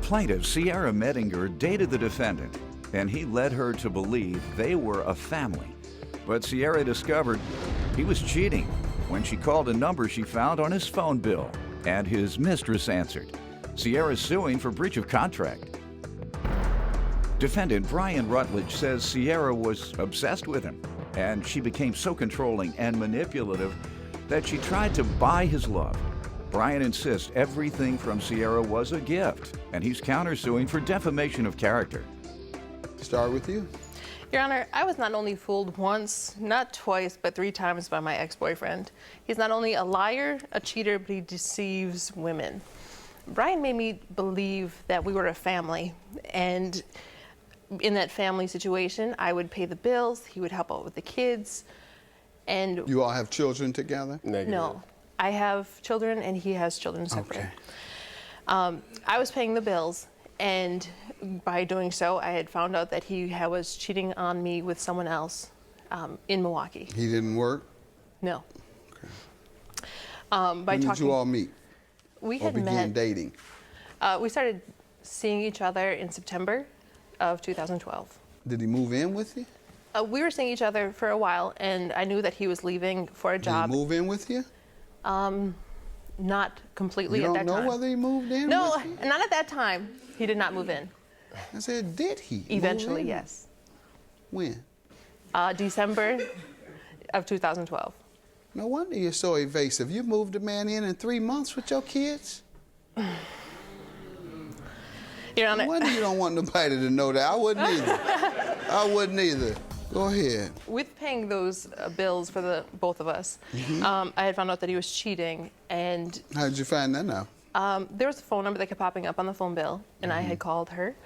plaintiff, Sierra Mettinger, dated the defendant, and he led her to believe they were a family. But Sierra discovered he was cheating when she called a number she found on his phone bill, and his mistress answered. Sierra's suing for breach of contract. Defendant Brian Rutledge says Sierra was obsessed with him, and she became so controlling and manipulative that she tried to buy his love. Brian insists everything from Sierra was a gift, and he's countersuing for defamation of character. Start with you. Your Honor, I was not only fooled once, not twice, but 3 times by my ex-boyfriend. He's not only a liar, a cheater, but he deceives women. Brian made me believe that we were a family, and in that family situation, I would pay the bills, he would help out with the kids, and... You all have children together? Negative. No. I have children, and he has children separate. Okay. I was paying the bills, and by doing so, I had found out that he was cheating on me with someone else in Milwaukee. He didn't work? No. Okay. When did you all meet? We or had began met. dating? We started seeing each other in September of 2012. Did he move in with you? We were seeing each other for a while, and I knew that he was leaving for a job. Did he move in with you? Not completely at that time. You don't know whether he moved in No, with you? not at that time. He did not move in. I said, did he? Eventually, move in? yes. When? December of 2012. No wonder you're so evasive. You moved a man in 3 months with your kids? Your Honor. No wonder you don't want nobody to know that. I wouldn't either. I wouldn't either. Go ahead. With paying those bills for the both of us, I had found out that he was cheating, and... How did you find that out? There was a phone number that kept popping up on the phone bill, and I had called her,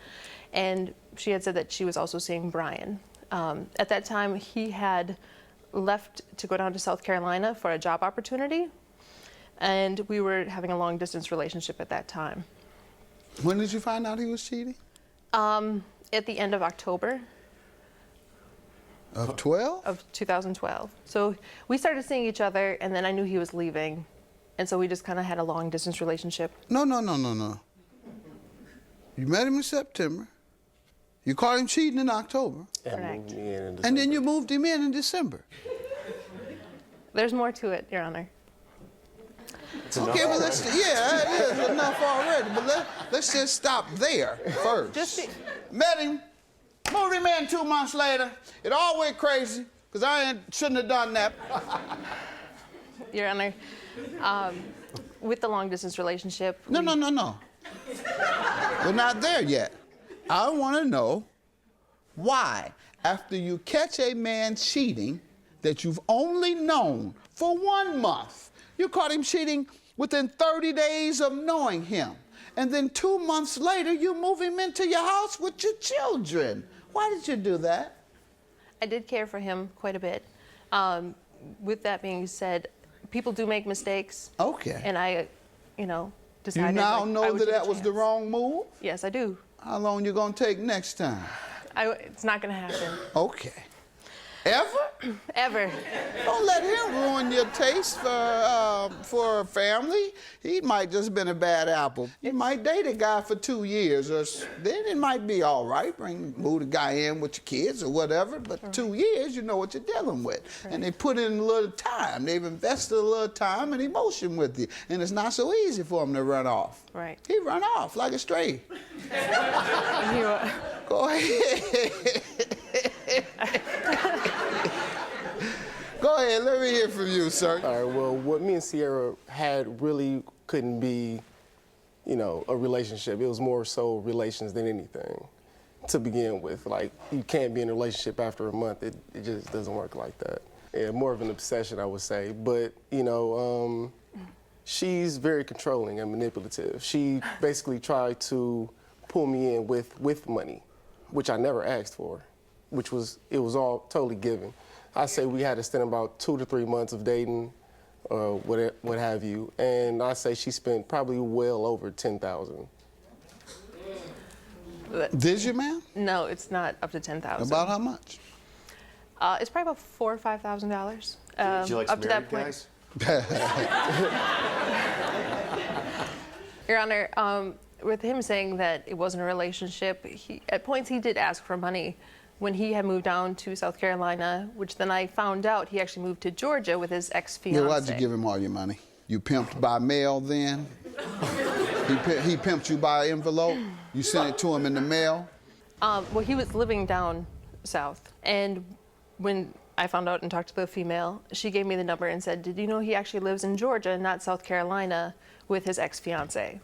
and she had said that she was also seeing Brian. At that time, he had left to go down to South Carolina for a job opportunity, and we were having a long-distance relationship at that time. When did you find out he was cheating? At the end of October. Of 12? Of 2012. So we started seeing each other, and then I knew he was leaving, and so we just kind of had a long-distance relationship. No. You met him in September. You caught him cheating in October. Correct. And then you moved him in December. There's more to it, Your Honor. Okay, but it's enough already. But let's just stop there first. Met him, moved him in 2 months later. It all went crazy because shouldn't have done that. Your Honor, with the long-distance relationship... No. We're not there yet. I want to know why, after you catch a man cheating that you've only known for 1 month, you caught him cheating within 30 days of knowing him, and then 2 months later, you move him into your house with your children. Why did you do that? I did care for him quite a bit. With that being said, people do make mistakes. Okay. And I, decided... You now know that was the wrong move? Yes, I do. How long you gonna take next time? It's not gonna happen. Okay. Ever? Ever. Don't let him ruin your taste for a family. He might just been a bad apple. You might date a guy for 2 years, or then it might be all right. Move the guy in with your kids or whatever. But 2 years, you know what you're dealing with. Right. And they put in a little time. They've invested a little time and emotion with you. And it's not so easy for him to run off. Right. He run off like a stray. Go ahead. Go ahead, let me hear from you, sir. All right, well, what me and Sierra had really couldn't be, a relationship. It was more so relations than anything to begin with. Like, you can't be in a relationship after a month. It just doesn't work like that. Yeah, more of an obsession, I would say. But, she's very controlling and manipulative. She basically tried to pull me in with money, which I never asked for, it was all totally given. I say we had to spend about 2 to 3 months of dating, what have you, and I say she spent probably well over $10,000. Did you, ma'am? No, it's not up to $10,000. About how much? It's probably about $4,000 or $5,000. Did you like up to that married point. guys? Your Honor, with him saying that it wasn't a relationship, at points he did ask for money when he had moved down to South Carolina, which then I found out he actually moved to Georgia with his ex-fiancée. Yeah, why'd you give him all your money? You pimped by mail then? He pimped you by envelope? You sent it to him in the mail? Well, he was living down south, and when I found out and talked to the female, she gave me the number and said, did you know he actually lives in Georgia, not South Carolina, with his ex-fiancée?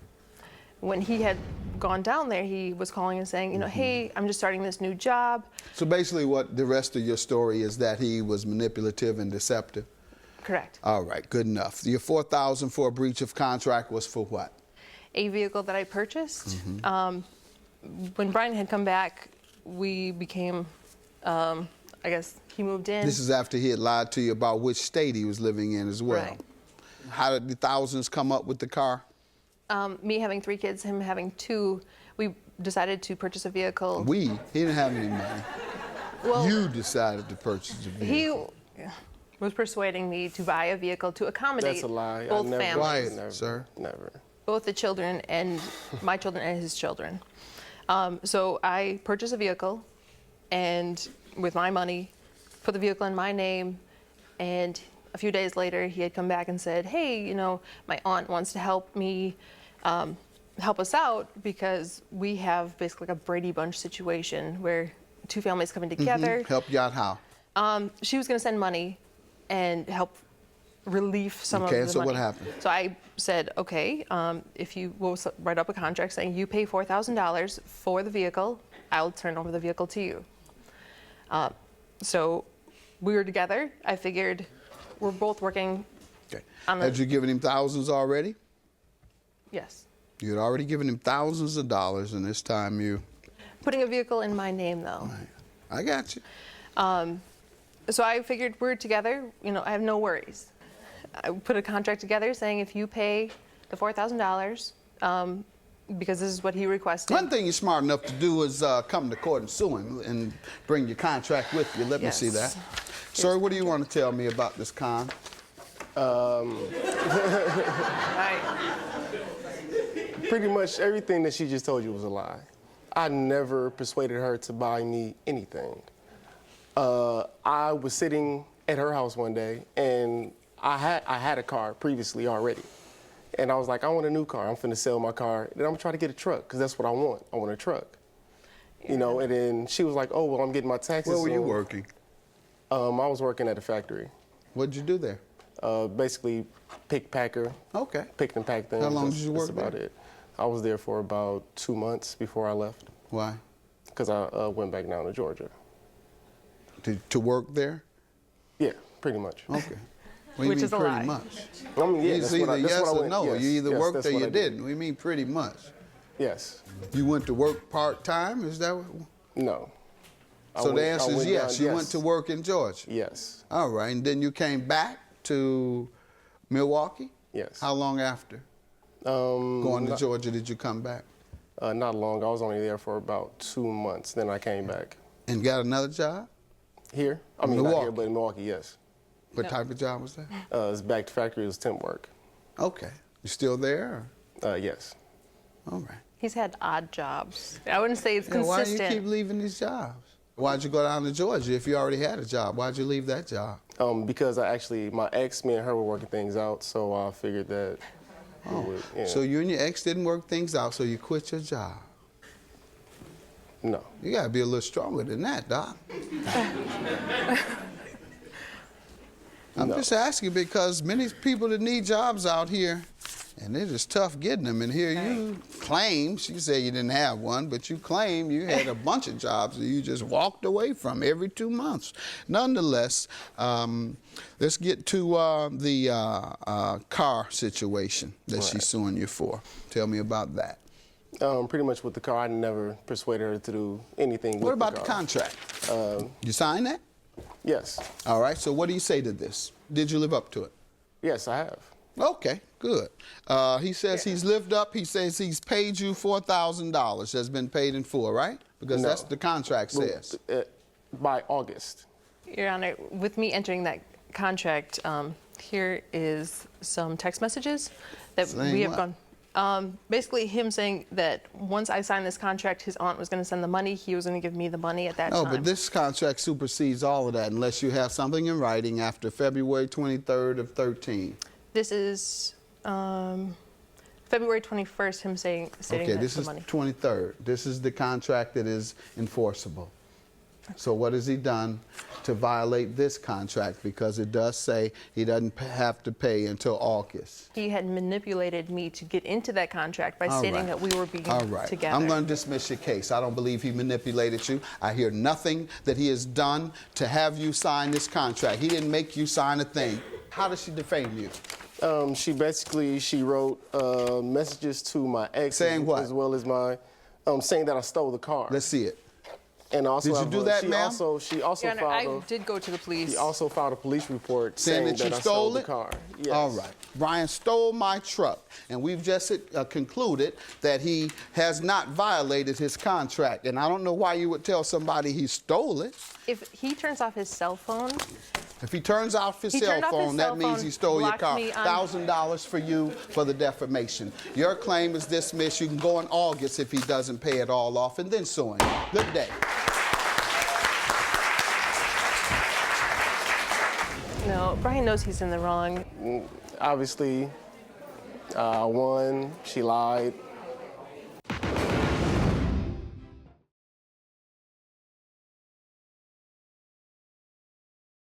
When he had gone down there, he was calling and saying, you know, hey, I'm just starting this new job. So basically what the rest of your story is that he was manipulative and deceptive? Correct. All right, good enough. Your $4,000 for a breach of contract was for what? A vehicle that I purchased. When Brian had come back, we became, I guess he moved in. This is after he had lied to you about which state he was living in as well. Right. How did the thousands come up with the car? Me having 3 kids, him having 2, we decided to purchase a vehicle. He didn't have any money. Well, You decided to purchase a vehicle. he was persuading me to buy a vehicle to accommodate That's a lie. both I never, families. Quiet, never, sir. Never. Both the children and my children and his children. So I purchased a vehicle, and with my money, put the vehicle in my name, and a few days later he had come back and said, hey, you know, my aunt wants to help me, help us out because we have basically like a Brady Bunch situation where 2 families coming together. Help you out how? She was going to send money and help relieve some of the money. Okay, so what happened? So I said, okay, if you will write up a contract saying you pay $4,000 for the vehicle, I'll turn over the vehicle to you. So we were together. I figured we're both working. Okay. On Had you given him thousands already? Yes. You had already given him thousands of dollars, and this time you... Putting a vehicle in my name, though. I got you. So I figured we're together, you know, I have no worries. I put a contract together saying if you pay the $4,000, because this is what he requested. One thing you're smart enough to do is come to court and sue him and bring your contract with you. Let me see that. Sir, what do you want to tell me about this con? Pretty much everything that she just told you was a lie. I never persuaded her to buy me anything. I was sitting at her house one day, and I had a car previously already. And I was like, I want a new car. I'm finna sell my car. Then I'm gonna try to get a truck, because that's what I want. I want a truck. Yeah. You know, and then she was like, oh, well, I'm getting my taxes. Where were you working? I was working at a factory. What did you do there? Basically, pick packer. Okay. Pick and pack things. How long did you work That's about there? it. I was there for about 2 months before I left. Why? Because I went back down to Georgia. To work there? Yeah, pretty much. Okay. What Which do you is mean a pretty lie. much? I mean, yeah, It's that's what either I, that's yes what I or went, no. yes, You either yes, worked that's or what you I did. didn't. We mean pretty much. Yes. You went to work part-time? Is that what? No. So the answer is yes. You yes. went to work in Georgia? Yes. All right. And then you came back to Milwaukee? Yes. How long after? Going to Georgia, did you come back? Not long. I was only there for about 2 months. Then I came back. And got another job? Here? I mean, Milwaukee. not here, but in Milwaukee, yes. What type of job was that? It's back to factory. It was temp work. Okay. You still there? Yes. All right. He's had odd jobs. I wouldn't say it's Yeah, why do consistent. you keep leaving these jobs? Why'd you go down to Georgia if you already had a job? Why'd you leave that job? Because my ex, me and her were working things out, so I figured that. So you and your ex didn't work things out, so you quit your job. No. You gotta be a little stronger than that, Doc. I'm just asking because many people that need jobs out here, and it is tough getting them. And here you claim, she said you didn't have one, but you claim you had a bunch of jobs that you just walked away from every 2 months. Nonetheless, let's get to the car situation that she's suing you for. Tell me about that. Pretty much with the car, I never persuaded her to do anything with What about the the car. contract? You signed that? Yes. All right, so what do you say to this? Did you live up to it? Yes, I have. Okay, good. He says he's lived up. He says he's paid you $4,000. Has been paid in full, right? Because No. that's what the contract says. By August. Your Honor, with me entering that contract, here is some text messages that Saying we have what? gone. Basically, him saying that once I signed this contract, his aunt was going to send the money. He was going to give me the money at that No, time. but this contract supersedes all of that unless you have something in writing after February 23rd of 13. This is February 21st, him stating Okay, that this the is money. 23rd. This is the contract that is enforceable. So what has he done to violate this contract? Because it does say he doesn't have to pay until August. He had manipulated me to get into that contract by All stating right. that we were being All right. together. I'm going to dismiss your case. I don't believe he manipulated you. I hear nothing that he has done to have you sign this contract. He didn't make you sign a thing. How does she defame you? She wrote messages to my ex, Saying what? as well as my, saying that I stole the car. Let's see it. And also, Did you do that, she ma'am? also Your Honor, I filed did go to the police. He also filed a police report Saying that you I stole the it? car. Yes. All right. Brian stole my truck, and we've just concluded that he has not violated his contract. And I don't know why you would tell somebody he stole it. If he turns off his cell phone, If he turns off his He cell turned off his phone, cell that means phone, he stole your blocked car. me on- $1,000 for you for the defamation. Your claim is dismissed. You can go in August if he doesn't pay it all off, and then sue him. Good day. no, Brian knows he's in the wrong. Obviously, one, she lied.